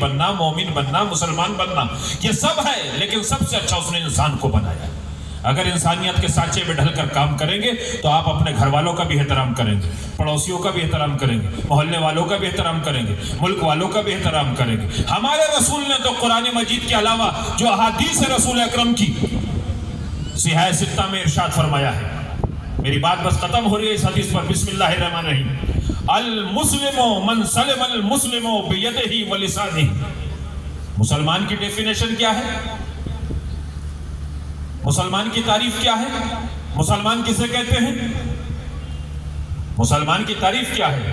بننا، مومن بننا، مسلمان بننا، یہ سب ہے، لیکن سب سے اچھا اس نے انسان کو بنایا۔ اگر انسانیت کے سانچے میں ڈھل کر کام کریں گے تو آپ اپنے گھر والوں کا بھی احترام کریں گے، پڑوسیوں کا بھی احترام کریں گے، محلے والوں کا بھی احترام کریں گے، ملک والوں کا بھی احترام کریں گے۔ ہمارے رسول نے تو قرآن مجید کے علاوہ جو احادیث رسول اکرم کی صحیح ستہ میں ارشاد فرمایا ہے، میری بات بس ختم ہو رہی ہے اس حدیث پر، بسم اللہ الرحمن الرحیم۔ المسلم من سلم المسلم بیدہ ولسانہ۔ مسلمان کی ڈیفینیشن کیا ہے؟ مسلمان کی تعریف کیا ہے؟ مسلمان کسے کہتے ہیں؟ مسلمان کی تعریف کیا ہے؟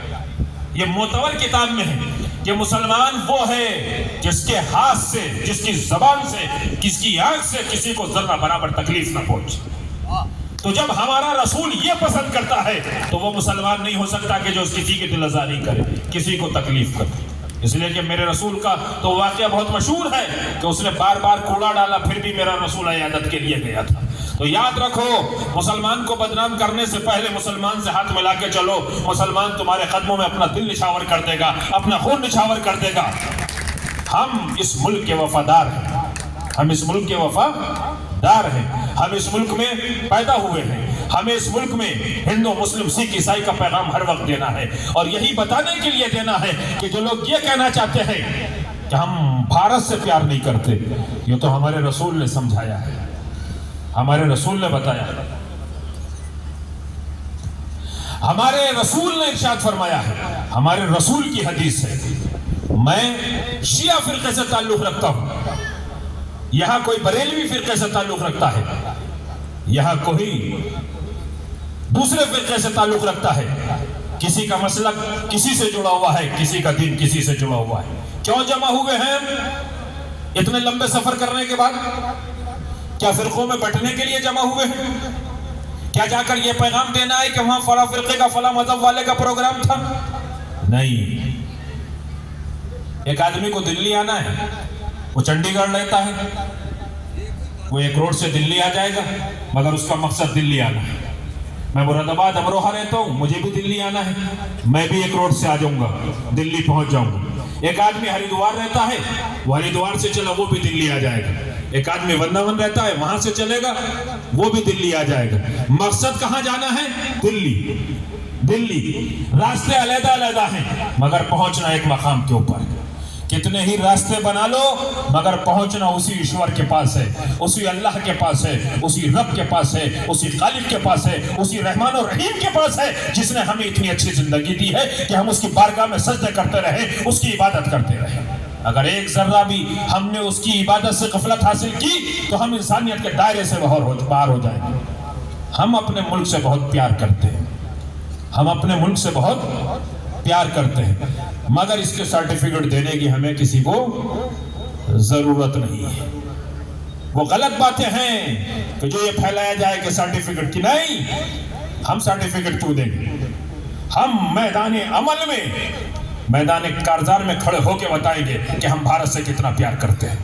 یہ معتبر کتاب میں ہے کہ مسلمان وہ ہے جس کے ہاتھ سے، جس کی زبان سے، کس کی آنکھ سے کسی کو ذرہ برابر تکلیف نہ پہنچے۔ تو جب ہمارا رسول یہ پسند کرتا ہے تو وہ مسلمان نہیں ہو سکتا کہ جو کسی کی دل آزاری کرے، کسی کو تکلیف کرے۔ اس لیے کہ میرے رسول کا تو واقعہ بہت مشہور ہے کہ اس نے بار بار کوڑا ڈالا، پھر بھی میرا رسول عیادت کے لیے گیا تھا۔ تو یاد رکھو، مسلمان کو بدنام کرنے سے پہلے مسلمان سے ہاتھ ملا کے چلو، مسلمان تمہارے قدموں میں اپنا دل نچھاور کر دے گا، اپنا خون نچھاور کر دے گا۔ ہم اس ملک کے وفادار ہیں، ہم اس ملک کے وفادار ہیں، ہم اس ملک میں پیدا ہوئے ہیں، ہمیں اس ملک میں ہندو، مسلم، سکھ، عیسائی کا پیغام ہر وقت دینا ہے، اور یہی بتانے کے لیے دینا ہے کہ جو لوگ یہ کہنا چاہتے ہیں کہ ہم بھارت سے پیار نہیں کرتے، یہ تو ہمارے رسول نے سمجھایا ہے، ہمارے رسول نے بتایا ہے، ہمارے رسول نے ارشاد فرمایا ہے، ہمارے رسول کی حدیث ہے۔ میں شیعہ فرقے سے تعلق رکھتا ہوں، یہاں کوئی بریلوی فرقے سے تعلق رکھتا ہے، یہاں کوئی دوسرے فرقے سے تعلق رکھتا ہے، کسی کا مسلک کسی سے جڑا ہوا ہے، کسی کا دین کسی سے جڑا ہوا ہے۔ کیوں جمع ہوئے ہیں اتنے لمبے سفر کرنے کے بعد؟ کیا فرقوں میں بٹنے کے لیے جمع ہوئے ہیں؟ کیا جا کر یہ پیغام دینا ہے کہ وہاں فلاں فرقے کا، فلاں مذہب والے کا پروگرام تھا؟ نہیں۔ ایک آدمی کو دلی آنا ہے، وہ چنڈی گڑھ رہتا ہے، وہ ایک روڈ سے دلی آ جائے گا، مگر اس کا مقصد دلی آنا ہے۔ میں مراد آباد امروہہ رہتا ہوں، مجھے بھی دلی آنا ہے، میں بھی ایک روڈ سے آ جاؤں گا، دلی پہنچ جاؤں گا۔ ایک آدمی ہریدوار رہتا ہے، وہ ہریدوار سے چلا، وہ بھی دلی آ جائے گا۔ ایک آدمی ورناون رہتا ہے، وہاں سے چلے گا، وہ بھی دلی آ جائے گا۔ مقصد کہاں جانا ہے؟ دلی۔ دلی۔ راستے علیحدہ علیحدہ ہیں مگر پہنچنا ایک مقام کے اوپر ہے۔ کتنے ہی راستے بنا لو مگر پہنچنا اسی ایشور کے پاس ہے، اسی اللہ کے پاس ہے، اسی رب کے پاس ہے، اسی خالق کے پاس ہے، اسی رحمان و رحیم کے پاس ہے، جس نے ہمیں اتنی اچھی زندگی دی ہے کہ ہم اس کی بارگاہ میں سجدے کرتے رہیں، اس کی عبادت کرتے رہیں۔ اگر ایک ذرہ بھی ہم نے اس کی عبادت سے غفلت حاصل کی تو ہم انسانیت کے دائرے سے باہر ہو جائیں گے۔ ہم اپنے ملک سے بہت پیار کرتے ہیں، ہم اپنے ملک سے بہت پیار کرتے ہیں، مگر اس کے سرٹیفکیٹ دینے کی ہمیں کسی کو ضرورت نہیں ہے۔ وہ غلط باتیں ہیں کہ جو یہ پھیلایا جائے کہ سرٹیفکیٹ کی، نہیں، ہم سرٹیفکیٹ کیوں دیں گے؟ ہم میدان عمل میں، میدان کارزار میں کھڑے ہو کے بتائیں گے کہ ہم بھارت سے کتنا پیار کرتے ہیں،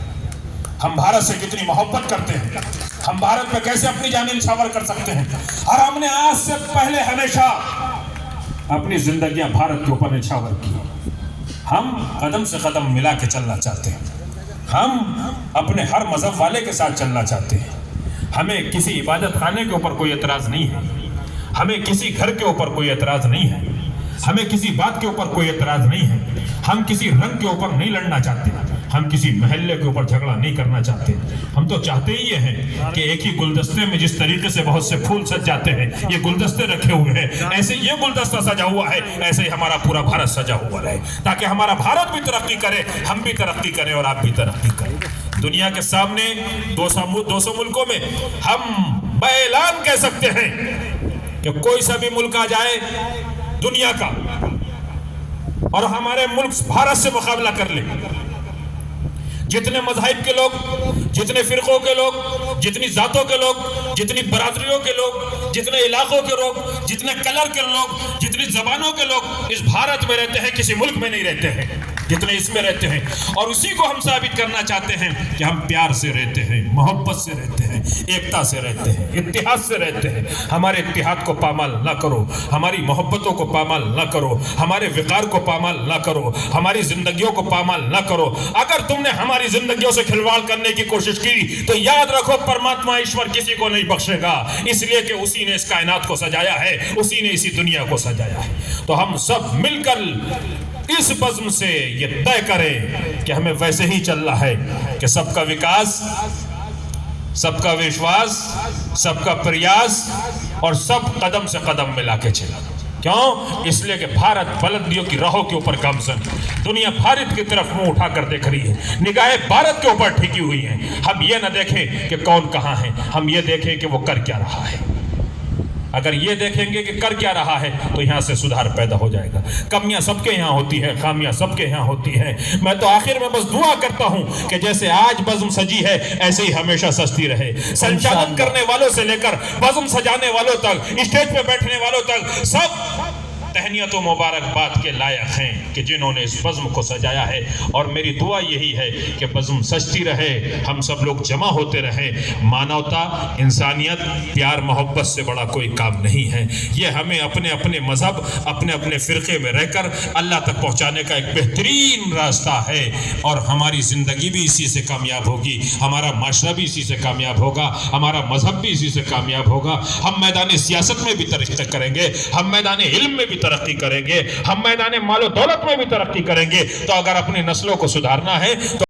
ہم بھارت سے کتنی محبت کرتے ہیں، ہم بھارت میں کیسے اپنی جانیں نچھاور کر سکتے ہیں، اور ہم نے آج سے پہلے ہمیشہ اپنی زندگیاں بھارت کے اوپر نچھاور کی۔ ہم قدم سے قدم ملا کے چلنا چاہتے ہیں، ہم اپنے ہر مذہب والے کے ساتھ چلنا چاہتے ہیں۔ ہمیں کسی عبادت خانے کے اوپر کوئی اعتراض نہیں ہے، ہمیں کسی گھر کے اوپر کوئی اعتراض نہیں ہے، ہمیں کسی بات کے اوپر کوئی اعتراض نہیں ہے، ہم کسی رنگ کے اوپر نہیں لڑنا چاہتے، ہم کسی محلے کے اوپر جھگڑا نہیں کرنا چاہتے۔ ہم تو چاہتے ہی یہ ہیں کہ ایک ہی گلدستے میں جس طریقے سے بہت سے پھول سج جاتے ہیں، یہ گلدستے رکھے ہوئے ہیں، ایسے یہ گلدستہ سجا ہوا ہے، ایسے ہی ہمارا پورا بھارت سجا ہوا رہے، تاکہ ہمارا بھارت بھی ترقی کرے، ہم بھی ترقی کریں اور آپ بھی ترقی کریں۔ دنیا کے سامنے 200 ملکوں میں ہم باعلان کہہ سکتے ہیں کہ کوئی سا بھی ملک آ جائے دنیا کا اور ہمارے ملک بھارت سے مقابلہ کر لے، جتنے مذاہب کے لوگ، جتنے فرقوں کے لوگ، جتنی ذاتوں کے لوگ، جتنی برادریوں کے لوگ، جتنے علاقوں کے لوگ، جتنے کلر کے لوگ، جتنی زبانوں کے لوگ اس بھارت میں رہتے ہیں، کسی ملک میں نہیں رہتے ہیں، جتنے اس میں رہتے ہیں، اور اسی کو ہم ثابت کرنا چاہتے ہیں کہ ہم پیار سے رہتے ہیں، محبت سے رہتے ہیں، ایکتا سے رہتے ہیں، اتحاد سے رہتے ہیں۔ ہمارے اتحاد کو پامال نہ کرو، ہماری محبتوں کو پامال نہ کرو، ہمارے وقار کو پامال نہ کرو، ہماری زندگیوں کو پامال نہ کرو۔ اگر تم نے ہماری زندگیوں سے کھلواڑ کرنے کی کوشش کی تو یاد رکھو پرماتما ایشور کسی کو نہیں بخشے گا، اس لیے کہ اسی نے اس کائنات کو سجایا ہے، اسی نے اسی دنیا کو سجایا ہے۔ تو ہم سب مل کر اس بزم سے یہ طے کریں کہ ہمیں ویسے ہی چلنا ہے کہ سب کا وکاس، سب کا وشواس، سب کا پریاس، اور سب قدم سے قدم ملا کے چلا۔ کیوں؟ اس لیے کہ بھارت بلندیوں کی راہوں کے اوپر گامزن، دنیا بھارت کی طرف منہ اٹھا کر دیکھ رہی ہے، نگاہیں بھارت کے اوپر ٹھکی ہوئی ہیں۔ ہم یہ نہ دیکھیں کہ کون کہاں ہے، ہم یہ دیکھیں کہ وہ کر کیا رہا ہے۔ اگر یہ دیکھیں گے کہ کر کیا رہا ہے تو یہاں سے سدھار پیدا ہو جائے گا۔ کمیاں سب کے یہاں ہوتی ہیں، خامیاں سب کے یہاں ہوتی ہیں۔ میں تو آخر میں بس دعا کرتا ہوں کہ جیسے آج بزم سجی ہے ایسے ہی ہمیشہ سجتی رہے، سنچالن کرنے والوں سے لے کر بزم سجانے والوں تک، اسٹیج پہ بیٹھنے والوں تک، سب تہنیت و مبارکباد کے لائق ہیں کہ جنہوں نے اس بزم کو سجایا ہے۔ اور میری دعا یہی ہے کہ بزم سجتی رہے، ہم سب لوگ جمع ہوتے رہیں۔ مانوتا، انسانیت، پیار محبت سے بڑا کوئی کام نہیں ہے۔ یہ ہمیں اپنے اپنے مذہب، اپنے اپنے فرقے میں رہ کر اللہ تک پہنچانے کا ایک بہترین راستہ ہے، اور ہماری زندگی بھی اسی سے کامیاب ہوگی، ہمارا معاشرہ بھی اسی سے کامیاب ہوگا، ہمارا مذہب بھی اسی سے کامیاب ہوگا۔ ہم میدان سیاست میں بھی ترقی کریں گے، ہم میدان علم میں بھی ترقی کریں گے، ہم میدان مال و دولت میں بھی ترقی کریں گے۔ تو اگر اپنی نسلوں کو سدھارنا ہے تو